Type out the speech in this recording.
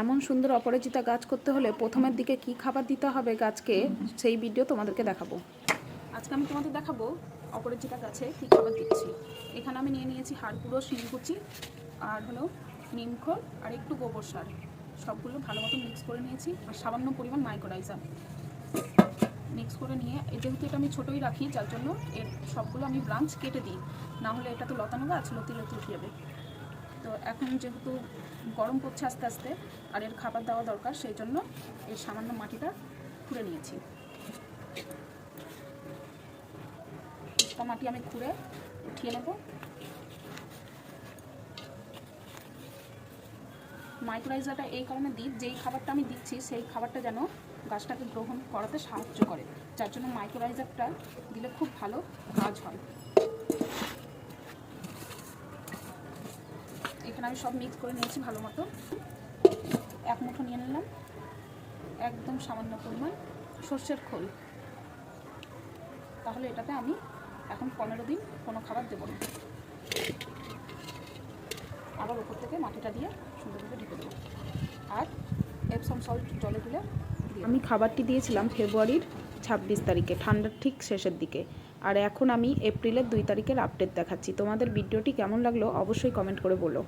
এমন সুন্দর অপরাজিতা গাছ করতে হলে প্রথমের দিকে কি খাবার দিতে হবে গাছকে সেই ভিডিও তোমাদেরকে দেখাবো। আজকে আমি তোমাদের দেখাবো অপরাজিতা গাছে কী খাবার দিচ্ছি। এখানে আমি নিয়ে নিয়েছি হাড়গুঁড়ো, শিংকুচি আর হলো নিমখোল আর একটু গোবর সার, সবগুলো ভালো মতো মিক্স করে নিয়েছি আর সামান্য পরিমাণ মাইক্রোরাইজার মিক্স করে নিয়ে, যেহেতু এটা আমি ছোটোই রাখি যার জন্য এর সবগুলো আমি ব্রাঞ্চ কেটে দিই, না হলে এটা তো লতানো গাছ, লতি উঠে যাবে। তো এখন যেহেতু গরম পড়ছে আস্তে আস্তে আর এর খাবার দেওয়া দরকার, সেই জন্য এর সামান্য মাটিটা খুঁড়ে নিয়েছি। মাটি আমি খুঁড়ে উঠিয়ে নেব। মাইক্রোরাইজারটা এই কারণে দিই, যেই খাবারটা আমি দিচ্ছি সেই খাবারটা যেন গাছটাকে গ্রহণ করাতে সাহায্য করে, যার জন্য মাইক্রোরাইজারটা দিলে খুব ভালো কাজ হয়। এখানে আমি সব মিক্স করে নিয়েছি ভালো মতো। এক মুঠো নিয়ে নিলাম একদম সামান্য পরিমাণ সর্ষের খোল, তাহলে এটাতে আমি এখন 15 দিন কোনো খাবার দেবো না। আবার উপর থেকে মাটিটা দিয়ে সুন্দরভাবে ঢেকে দেবো আর এপসম সল্ট জলে তুলে আমি খাবারটি দিয়েছিলাম ফেব্রুয়ারির 26 তারিখে, ঠান্ডার ঠিক শেষের দিকে। আর এখন আমি এপ্রিলের 2 তারিখের আপডেট দেখাচ্ছি। তোমাদের ভিডিওটি কেমন লাগলো অবশ্যই কমেন্ট করে বলো।